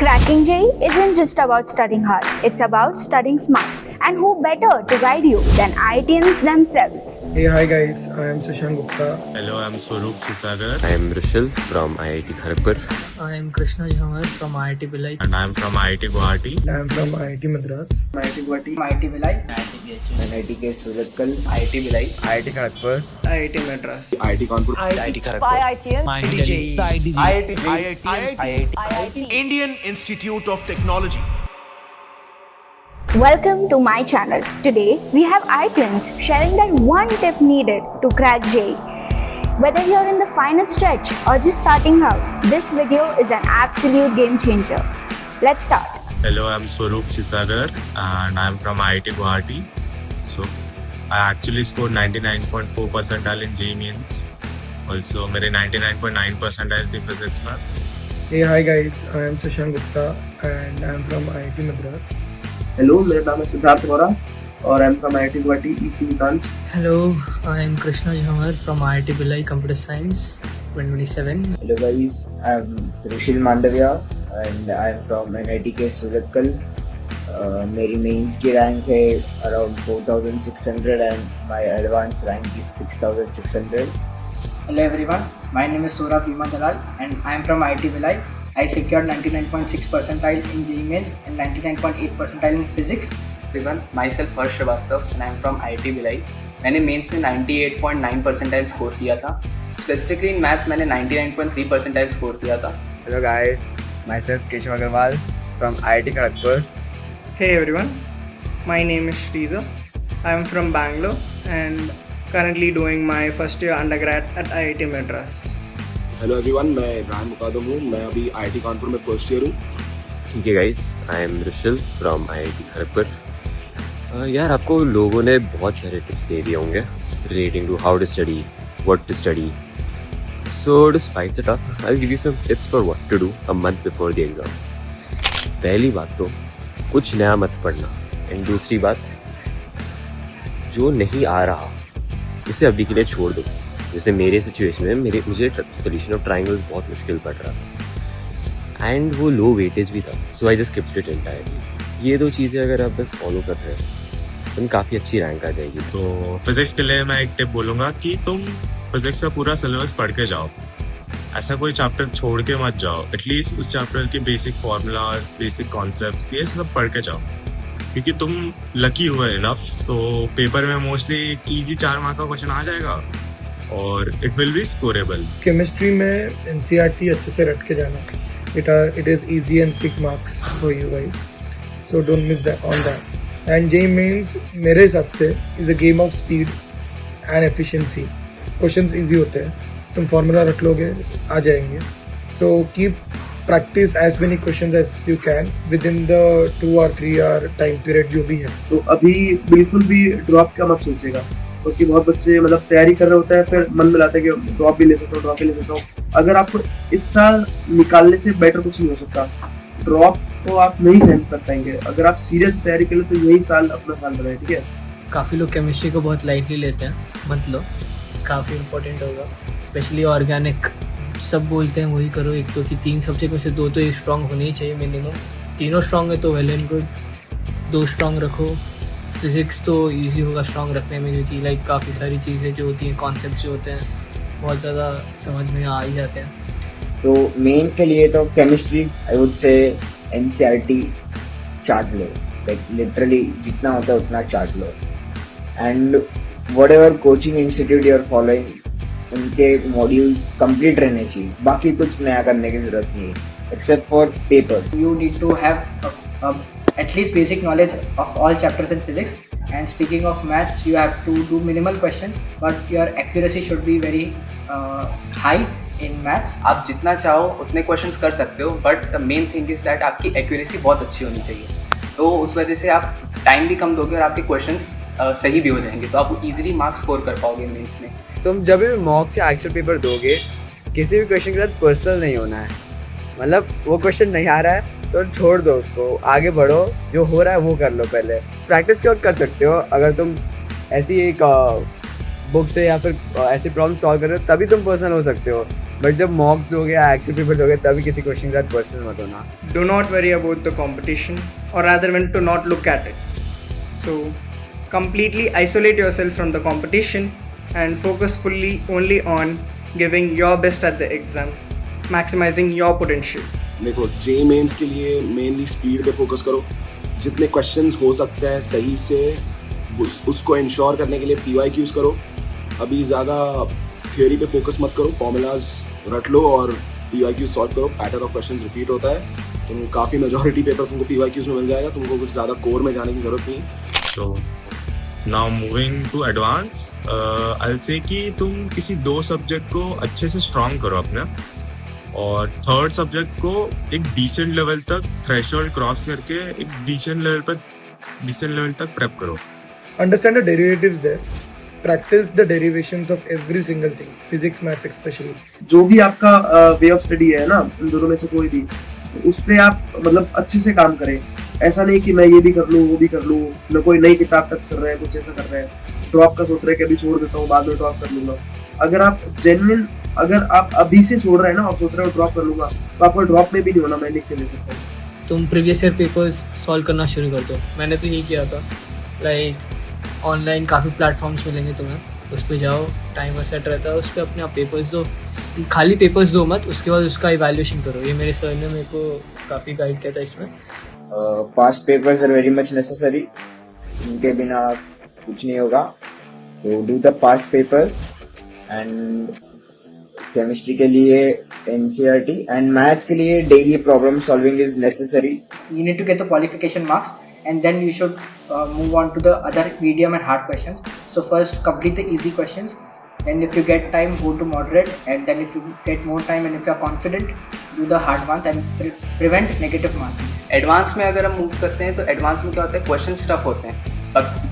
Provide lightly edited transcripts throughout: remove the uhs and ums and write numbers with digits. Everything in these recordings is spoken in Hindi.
Cracking JEE isn't just about studying hard, it's about studying smart. And who better to guide you than IITians themselves? Hey, hi guys, I am Sushank Gupta. Hello, I'm Swaroop Sisagar. I am Rushil from IIT Kharagpur. I am Krishna Jhamar from IIT Bhilai. And I'm from IIT Guwahati. I am from IIT Madras. IIT Guwahati, IIT Bhilai. NIT K Surathkal, IIT Bhilai. IIT Kharagpur. IIT Madras. IIT Kanpur. IIT Kharagpur. IIT Indian Institute of Technology. Welcome to my channel. Today we have IITians sharing that one tip needed to crack JEE. Whether you're in the final stretch or just starting out, this video is an absolute game changer. Let's start. Hello, I'm Swaroop Sisagar and I'm from IIT Guwahati. So, I actually scored 99.4 percentile in JEE Mains. Also, मेरे 99.9 percentile थी physics में. Hey, hi guys, I am Sushank Gupta and I am from IIT Madras. Hello मेरा नाम है सिद्धार्थ वोरा और आई am from IIT Guwahati EC branch. Hello, I am Krishna Jhamar from IIT Bhilai Computer Science 2027. Hello guys, I am Rushil Mandaviya and I am from NIT K Surathkal. मेरी मेंस की रैंक है around 4600 and my advance rank is 6600. Hello everyone, my name is Saurabh Bhima Dalal and I am from IIT Bhilai. I secured 99.6 percentile in JEE Mains and 99.8 percentile in physics. Everyone, myself Harsh Shrivastava and I am from IIT Bhilai. मैंने मेंस में 98.9 परसेंटाइल स्कोर किया था. स्पेसिफिकली इन मैथ्स मैंने 99.3 परसेंटाइल स्कोर किया था. Hello guys, myself Keshav Agarwal from IIT Kharagpur. Hey everyone, my name is Sridhar. I am from Bangalore and currently doing my first year undergrad at IIT Madras. Hello everyone, मैं इब्राहिम मुकादम हूँ. मैं अभी IIT कानपुर में फर्स्ट ईयर हूँ. ठीक है guys, I am Rushil from IIT Kharagpur. यार आपको लोगों ने बहुत सारे टिप्स दे दिए होंगे relating to how to study, what to study. So to spice it up, I will give you some tips for what to do a month before the exam. पहली बात तो कुछ नया मत पढ़ना. एंड दूसरी बात, जो नहीं आ रहा उसे अभी के लिए छोड़ दो. जैसे मेरे सिचुएशन में मुझे सोल्यूशन ऑफ ट्राइंगल्स बहुत मुश्किल पड़ रहा था एंड वो लो वेटेज भी था, so I just skipped it entirely. ये दो चीज़ें अगर आप बस फॉलो कर रहे हैं तो काफ़ी अच्छी रैंक आ जाएगी. तो फिजिक्स के लिए मैं एक टिप बोलूँगा कि तुम फिजिक्स का पूरा सिलेबस पढ़ के जाओ. ऐसा कोई चैप्टर छोड़ के मत जाओ. एटलीस्ट उस चैप्टर के बेसिक फार्मूलाज, बेसिक कॉन्सेप्ट्स, ये सब पढ़ के जाओ. क्योंकि तुम लकी हुए इनफ तो पेपर में मोस्टली एक ईजी 4 मार्क का क्वेश्चन आ जाएगा और इट विल बी स्कोरेबल. केमिस्ट्री में NCERT अच्छे से रट के जाना. It is easy and quick marks for you guys. So don't miss that on that. And JEE Mains मेरे हिसाब से is a game of speed and efficiency. Questions easy होते हैं, तुम फॉर्मूला रट लोगे आ जाएंगे. So keep practice as many questions as you can within the 2 or 3 hour time period जो भी है. तो अभी बिल्कुल भी ड्रॉप का मत सोचेगा, क्योंकि बहुत बच्चे मतलब तैयारी कर रहे होते हैं, फिर मन में लाता है कि ड्रॉप भी ले सकता हूँ. अगर आपको इस साल निकालने से बेटर कुछ नहीं हो सकता. ड्रॉप को आप नहीं सहन कर पाएंगे. अगर आप सीरियस तैयारी करें तो यही साल अपना साल बनाए. ठीक है. काफ़ी लोग केमिस्ट्री को बहुत लाइटली लेते हैं, मत लो, काफ़ी इंपॉर्टेंट होगा. स्पेशली ऑर्गेनिक सब बोलते हैं वही करो. एक तो कि 3 सब्जेक्ट में से 2 तो स्ट्रॉन्ग होनी ही चाहिए मिनिमम. तीनों स्ट्रॉन्ग है तो वेल एंड गुड. 2 स्ट्रॉन्ग रखो. फिज़िक्स तो इजी होगा स्ट्रॉन्ग रखने में, क्योंकि लाइक काफ़ी सारी चीज़ें जो होती हैं, कॉन्सेप्ट जो होते हैं बहुत ज़्यादा समझ में आ ही जाते हैं. तो मेंस के लिए तो chemistry I would say NCERT chart लो. लाइक लिटरली जितना होता है उतना चार्ट लो. And whatever coaching institute you are following उनके मॉड्यूल्स कंप्लीट रहने चाहिए. बाकी कुछ नया करने की ज़रूरत नहीं है except for papers. You need to have at least basic knowledge of all chapters in physics. And speaking of maths, you have to do minimal questions, but your accuracy should be very high in maths. आप जितना चाहो उतने क्वेश्चंस कर सकते हो, but the main thing is that आपकी एक्यूरेसी बहुत अच्छी होनी चाहिए. तो उस वजह से आप टाइम भी कम दोगे और आपके क्वेश्चंस सही भी हो जाएंगे, तो आप इजीली मार्क्स स्कोर कर पाओगे मेंस में. तुम जब भी मॉक से एक्चुअल पेपर दोगे, किसी भी क्वेश्चन के साथ पर्सनल नहीं होना है. मतलब वो क्वेश्चन नहीं आ रहा है तो छोड़ दो उसको, आगे बढ़ो. जो हो रहा है वो कर लो. पहले प्रैक्टिस क्यों कर सकते हो. अगर तुम ऐसी एक बुक से या फिर ऐसे प्रॉब्लम सॉल्व कर रहे हो तभी तुम पर्सनल हो सकते हो. बट जब मॉक दोगे या एक्चुअल पेपर दोगे तभी किसी क्वेश्चन के साथ पर्सनल मत होना. Do not worry about the competition, or rather when to not look at it. So completely isolate yourself from the competition and focus fully only on giving your best at the exam, maximizing your potential. देखो जे मेंस के लिए मेनली स्पीड पे फोकस करो. जितने क्वेश्चंस हो सकते हैं सही से उसको इंश्योर करने के लिए PYQs करो. अभी ज़्यादा थियोरी पे फोकस मत करो. फॉर्मूलाज रट लो और PYQs सॉल्व करो. पैटर्न ऑफ क्वेश्चंस रिपीट होता है. तुम काफ़ी मेजॉरिटी पेपर तुमको PYQs में मिल जाएगा. तुमको कुछ ज़्यादा कोर में जाने की ज़रूरत नहीं. तो now moving to advance, I will say कि तुम किसी 2 सब्जेक्ट को अच्छे से स्ट्रॉन्ग करो अपने, और थर्ड सब्जेक्ट को एक डिसेंट लेवल तक थ्रेशोल्ड क्रॉस करके एक डिसेंट लेवल तक प्रेप करो. Understand the derivatives there. Practice the derivations of every single thing. Physics, maths especially. जो भी आपका वे ऑफ स्टडी है ना, इन दोनों में से कोई भी, उस पे आप मतलब अच्छे से काम करें. ऐसा नहीं कि मैं ये भी कर लूँ वो भी कर लूँ, न कोई नई किताब टच कर रहे हैं, कुछ ऐसा कर रहे हैं, ड्रॉप का सोच रहे हैं कि अभी छोड़ देता हूँ बाद में ड्रॉप कर लूँगा. अगर आप अभी से छोड़ रहे हैं ना और सोच रहे हो ड्रॉप कर लूँगा, तो आपको ड्रॉप में भी नहीं होना. मैं लिख के दे सकता हूँ. तुम प्रीवियस ईयर पेपर्स सॉल्व करना शुरू कर दो. मैंने तो यही किया था. लाइक ऑनलाइन काफ़ी प्लेटफॉर्म्स मिलेंगे तुम्हें, उस पर जाओ, टाइमर सेट रहता है, उस पर अपने आप पेपर्स दो. खाली पेपर्स दो मत, उसके बाद उसका इवैल्यूएशन करो. ये मेरे सर ने मेरे को काफ़ी गाइड किया था इसमें. Past papers are very much necessary. इनके बिना कुछ नहीं होगा. तो do the past papers. And chemistry के लिए NCERT एंड मैथ्स के लिए daily problem solving is necessary. You need to get the qualification marks, and then you should move on to the other medium and hard questions. So first complete the easy questions, then if you get time go to moderate, and then if you get more time and if you are confident do the hard ones and prevent negative marking. Advance में अगर हम मूव करते हैं तो एडवांस में क्या होता है, क्वेश्चन टफ होते हैं.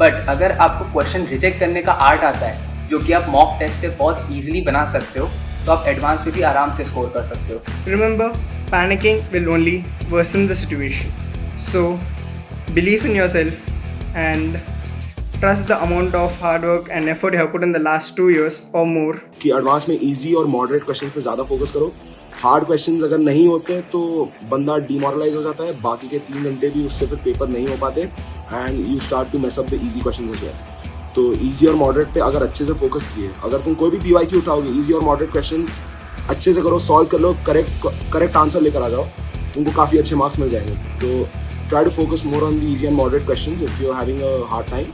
बट अगर आपको क्वेश्चन रिजेक्ट करने का आर्ट आता है, जो कि आप मॉक टेस्ट से बहुत ईजिली बना सकते हो, तो आप एडवांस में भी आराम से स्कोर कर सकते हो. Remember, panicking will only worsen the situation. So believe in yourself and trust the amount of hard work and effort you have put in the last 2 years or more. कि एडवांस में इजी और मॉडरेट क्वेश्चंस पे ज़्यादा फोकस करो. हार्ड क्वेश्चंस अगर नहीं होते तो बंदा डिमोरलाइज हो जाता है. बाकी के 3 घंटे भी उससे फिर पेपर नहीं हो पाते and you start to mess up the easy questions as well. तो इजी और मॉडरेट पे अगर अच्छे से फोकस किए, अगर तुम कोई भी PYQ उठाओगे, इजी और मॉडरेट क्वेश्चंस अच्छे से करो, सॉल्व कर लो, करेक्ट आंसर लेकर आ जाओ, तुमको काफ़ी अच्छे मार्क्स मिल जाएंगे. तो try to focus more on the easy and moderate questions if you're having a hard time.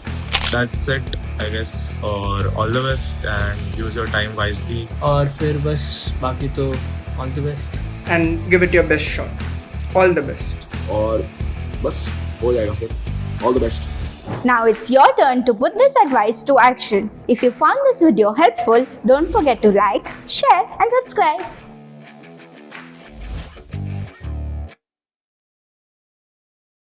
That's it, I guess. Or all the best and use your time wisely. और फिर बस बाकी तो all the best. And give it your best shot. All the best. और बस हो जाएगा फिर. All the best. Now it's your turn to put this advice to action. If you found this video helpful, don't forget to like, share and subscribe.